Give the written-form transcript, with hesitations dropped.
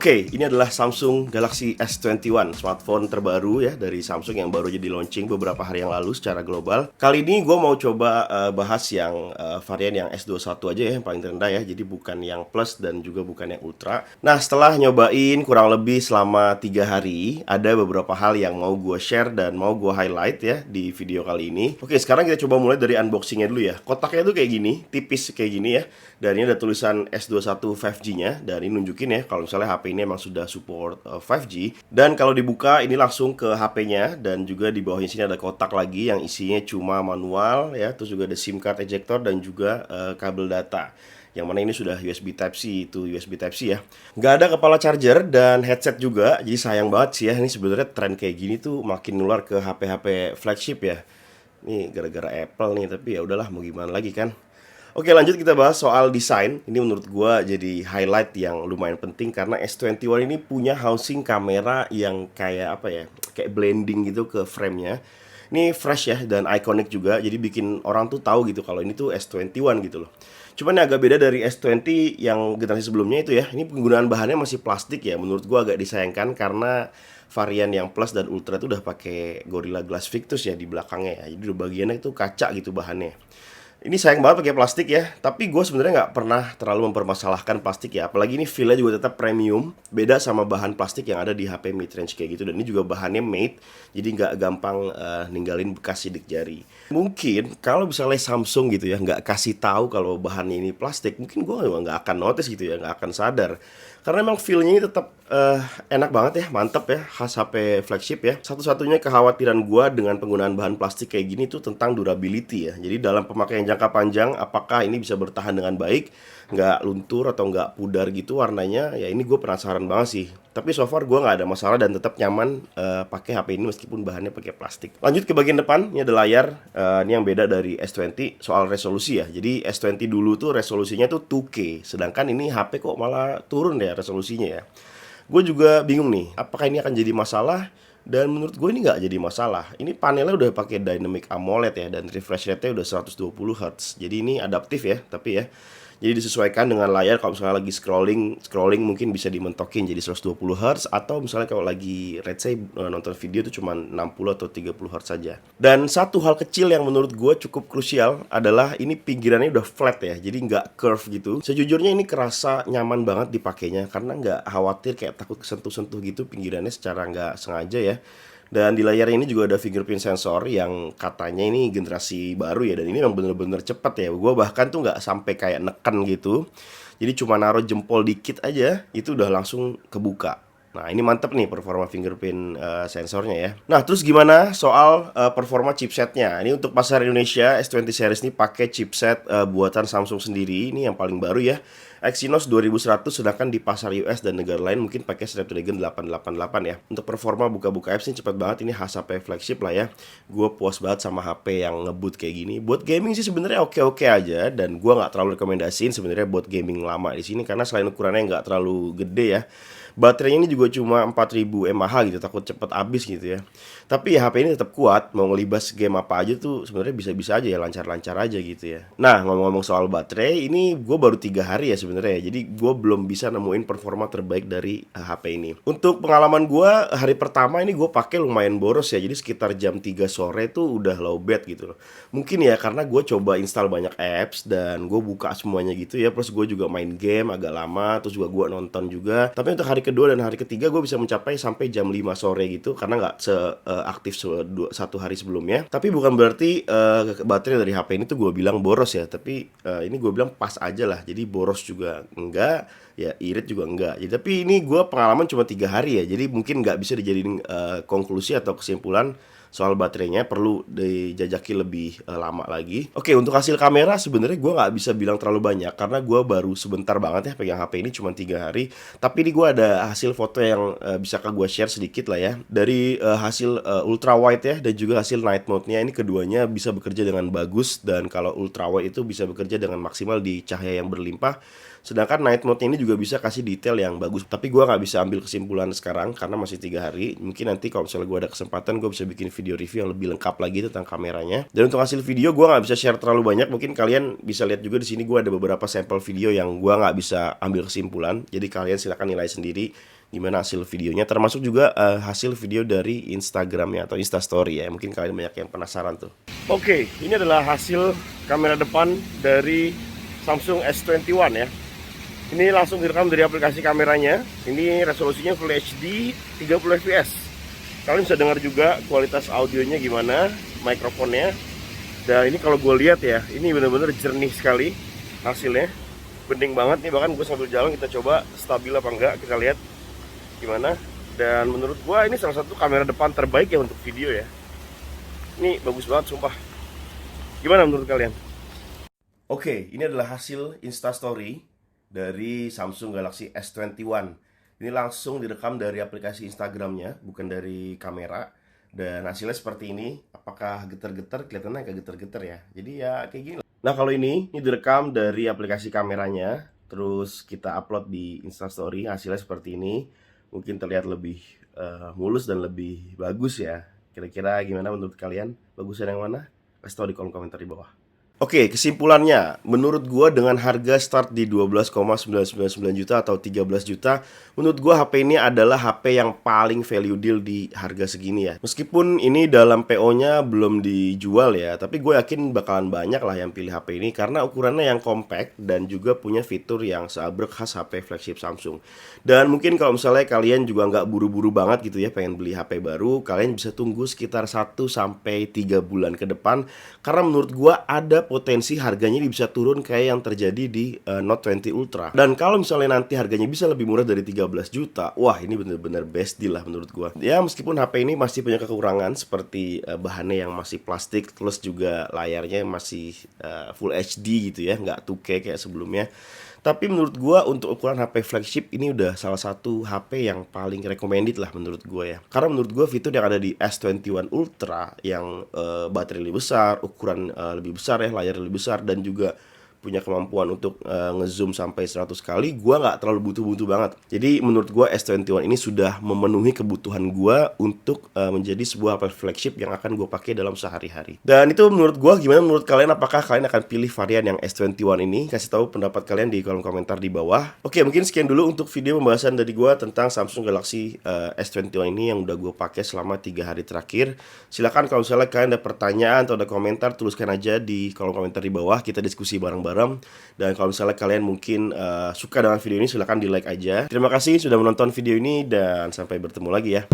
Oke, ini adalah Samsung Galaxy S21, smartphone terbaru ya dari Samsung yang baru jadi launching beberapa hari yang lalu secara global. Kali ini gue mau coba bahas yang varian yang S21 aja ya, yang paling terendah ya. Jadi bukan yang Plus dan juga bukan yang Ultra. Nah, setelah nyobain kurang lebih selama 3 hari, ada beberapa hal yang mau gue share dan mau gue highlight ya di video kali ini. Oke, sekarang kita coba mulai dari unboxingnya dulu ya. Kotaknya tuh kayak gini, tipis kayak gini ya. Dan ini ada tulisan S21 5G-nya. Dan ini nunjukin ya kalau misalnya HP ini emang sudah support 5G. Dan kalau dibuka ini langsung ke HP-nya. Dan juga di bawahnya sini ada kotak lagi yang isinya cuma manual ya. Terus juga ada SIM card ejector dan juga kabel data. Yang mana ini sudah USB Type-C, itu USB Type-C ya. Nggak ada kepala charger dan headset juga. Jadi sayang banget sih ya. Ini sebenarnya tren kayak gini tuh makin nular ke HP-HP flagship ya. Ini gara-gara Apple nih, tapi ya udahlah mau gimana lagi kan. Oke, lanjut kita bahas soal desain. Ini menurut gua jadi highlight yang lumayan penting karena S21 ini punya housing kamera yang kayak apa ya? Kayak blending gitu ke frame-nya. Ini fresh ya dan iconic juga. Jadi bikin orang tuh tahu gitu kalau ini tuh S21 gitu loh. Cuman yang agak beda dari S20 yang generasi sebelumnya itu ya. Ini penggunaan bahannya masih plastik ya. Menurut gua agak disayangkan karena varian yang Plus dan Ultra itu udah pakai Gorilla Glass Victus ya di belakangnya ya. Jadi bagiannya itu kaca gitu bahannya. Ini sayang banget pakai plastik ya, tapi gue sebenarnya nggak pernah terlalu mempermasalahkan plastik ya. Apalagi ini feel-nya juga tetap premium, beda sama bahan plastik yang ada di HP mid-range kayak gitu. Dan ini juga bahannya made, jadi nggak gampang ninggalin bekas sidik jari. Mungkin kalau misalnya Samsung gitu ya, nggak kasih tahu kalau bahannya ini plastik, mungkin gue nggak akan notice gitu ya, nggak akan sadar. Karena memang feel-nya ini tetap enak banget ya, mantep ya, khas HP flagship ya. Satu-satunya kekhawatiran gue dengan penggunaan bahan plastik kayak gini tuh tentang durability ya. Jadi dalam pemakaian jangka panjang, apakah ini bisa bertahan dengan baik, nggak luntur atau nggak pudar gitu warnanya, ya ini gue penasaran banget sih. Tapi so far gue nggak ada masalah dan tetap nyaman pakai HP ini meskipun bahannya pakai plastik. Lanjut ke bagian depan, ini ada layar. Ini yang beda dari S20 soal resolusi ya. Jadi S20 dulu tuh resolusinya tuh 2K, sedangkan ini HP kok malah turun ya resolusinya ya. Gue juga bingung nih, apakah ini akan jadi masalah? Dan menurut gue ini nggak jadi masalah. Ini panelnya udah pakai Dynamic AMOLED ya, dan refresh rate-nya udah 120 Hz. Jadi ini adaptif ya, tapi ya. Jadi disesuaikan dengan layar. Kalau misalnya lagi scrolling mungkin bisa dimentokin jadi 120 Hz. Atau misalnya kalau lagi let's say nonton video itu cuma 60 atau 30 Hz saja. Dan satu hal kecil yang menurut gue cukup krusial adalah ini pinggirannya udah flat ya, jadi nggak curve gitu. Sejujurnya ini kerasa nyaman banget dipakainya karena nggak khawatir kayak takut kesentuh-sentuh gitu pinggirannya secara nggak sengaja ya. Dan di layar ini juga ada fingerprint sensor yang katanya ini generasi baru ya. Dan ini memang bener-bener cepet ya. Gue bahkan tuh nggak sampai kayak neken gitu. Jadi cuma naruh jempol dikit aja, itu udah langsung kebuka. Nah ini mantep nih performa fingerprint sensornya ya. Nah terus gimana soal performa chipsetnya? Ini untuk pasar Indonesia S20 series ini pakai chipset buatan Samsung sendiri. Ini yang paling baru ya, Exynos 2100, sedangkan di pasar US dan negara lain mungkin pakai Snapdragon 888 ya. Untuk performa buka-buka apps ini cepet banget, ini khas HP flagship lah ya. Gue puas banget sama HP yang ngebut kayak gini. Buat gaming sih sebenarnya oke-oke aja, dan gue nggak terlalu rekomendasiin sebenarnya buat gaming lama di sini karena selain ukurannya nggak terlalu gede ya. Baterainya ini juga cuma 4000 mAh gitu, takut cepet habis gitu ya. Tapi ya HP ini tetap kuat, mau ngelibas game apa aja tuh sebenarnya bisa-bisa aja ya, lancar-lancar aja gitu ya. Nah ngomong-ngomong soal baterai, ini gue baru 3 hari ya sebenarnya ya, jadi gue belum bisa nemuin performa terbaik dari HP ini. Untuk pengalaman gue hari pertama ini gue pakai lumayan boros ya, jadi sekitar jam 3 sore tuh udah low bat gitu loh. Mungkin ya karena gue coba install banyak apps dan gue buka semuanya gitu ya, plus gue juga main game agak lama, terus juga gue nonton juga. Tapi untuk hari kedua dan hari ketiga gue bisa mencapai sampai jam 5 sore gitu karena nggak seaktif satu hari sebelumnya. Tapi bukan berarti baterai dari HP ini tuh gue bilang boros ya, tapi ini gue bilang pas aja lah. Jadi boros juga enggak, ya irit juga enggak. Jadi, tapi ini gue pengalaman cuma 3 hari ya, jadi mungkin nggak bisa dijadiin konklusi atau kesimpulan soal baterainya, perlu dijajaki lebih lama lagi. Oke, untuk hasil kamera sebenarnya gue nggak bisa bilang terlalu banyak karena gue baru sebentar banget ya pegang HP ini, cuma 3 hari. Tapi ini gue ada hasil foto yang bisa gue share sedikit lah ya. Dari hasil ultra wide ya, dan juga hasil night mode-nya, ini keduanya bisa bekerja dengan bagus. Dan kalau ultra wide itu bisa bekerja dengan maksimal di cahaya yang berlimpah. Sedangkan night mode ini juga bisa kasih detail yang bagus. Tapi gue nggak bisa ambil kesimpulan sekarang karena masih 3 hari. Mungkin nanti kalau misalnya gue ada kesempatan, gue bisa bikin video review yang lebih lengkap lagi tentang kameranya. Dan untuk hasil video gue nggak bisa share terlalu banyak. Mungkin kalian bisa lihat juga di sini gue ada beberapa sampel video yang gue nggak bisa ambil kesimpulan. Jadi kalian silakan nilai sendiri gimana hasil videonya, termasuk juga hasil video dari Instagramnya atau Instastory ya. Mungkin kalian banyak yang penasaran tuh. Oke, ini adalah hasil kamera depan dari Samsung S21 ya. Ini langsung direkam dari aplikasi kameranya. Ini resolusinya Full HD 30 fps. Kalian bisa dengar juga kualitas audionya gimana, mikrofonnya. Dan ini kalau gue lihat ya, ini benar-benar jernih sekali hasilnya. Bening banget nih, bahkan gue sambil jalan kita coba stabil apa enggak, kita lihat gimana. Dan menurut gua ini salah satu kamera depan terbaik ya untuk video ya. Ini bagus banget sumpah. Gimana menurut kalian? Oke, ini adalah hasil Instastory dari Samsung Galaxy S21. Ini langsung direkam dari aplikasi Instagramnya, bukan dari kamera. Dan hasilnya seperti ini. Apakah getar-getar? Kelihatannya kayak getar-getar ya. Jadi ya kayak gini. Nah kalau ini direkam dari aplikasi kameranya, terus kita upload di Instastory, hasilnya seperti ini. Mungkin terlihat lebih mulus dan lebih bagus ya. Kira-kira gimana menurut kalian? Bagusnya yang mana? Kasih tahu di kolom komentar di bawah. Oke, kesimpulannya, menurut gua dengan harga start di 12,999 juta atau 13 juta, menurut gua HP ini adalah HP yang paling value deal di harga segini ya. Meskipun ini dalam PO-nya belum dijual ya, tapi gue yakin bakalan banyak lah yang pilih HP ini karena ukurannya yang compact dan juga punya fitur yang seabrek khas HP flagship Samsung. Dan mungkin kalau misalnya kalian juga nggak buru-buru banget gitu ya pengen beli HP baru, kalian bisa tunggu sekitar 1 sampai 3 bulan ke depan karena menurut gua ada potensi harganya bisa turun kayak yang terjadi di Note 20 Ultra. Dan kalau misalnya nanti harganya bisa lebih murah dari 13 juta, wah ini bener-bener best deal lah menurut gua. Ya meskipun HP ini masih punya kekurangan seperti bahannya yang masih plastik, terus juga layarnya masih Full HD gitu ya, nggak 2K kayak sebelumnya. Tapi menurut gua untuk ukuran HP flagship ini udah salah satu HP yang paling recommended lah menurut gua ya. Karena menurut gua fitur yang ada di S21 Ultra yang baterai lebih besar, ukuran lebih besar ya, layar lebih besar dan juga punya kemampuan untuk ngezoom sampai 100 kali, gua nggak terlalu butuh-butuh banget. Jadi menurut gua S21 ini sudah memenuhi kebutuhan gua untuk menjadi sebuah HP flagship yang akan gua pakai dalam sehari-hari. Dan itu menurut gua. Gimana menurut kalian? Apakah kalian akan pilih varian yang S21 ini? Kasih tahu pendapat kalian di kolom komentar di bawah. Oke, mungkin sekian dulu untuk video pembahasan dari gua tentang Samsung Galaxy S21 ini yang udah gua pakai selama 3 hari terakhir. Silakan kalau misalnya kalian ada pertanyaan atau ada komentar, tuliskan aja di kolom komentar di bawah, kita diskusi bareng-bareng. Dan kalau misalnya kalian mungkin suka dengan video ini, silahkan di like aja. Terima kasih sudah menonton video ini dan sampai bertemu lagi ya.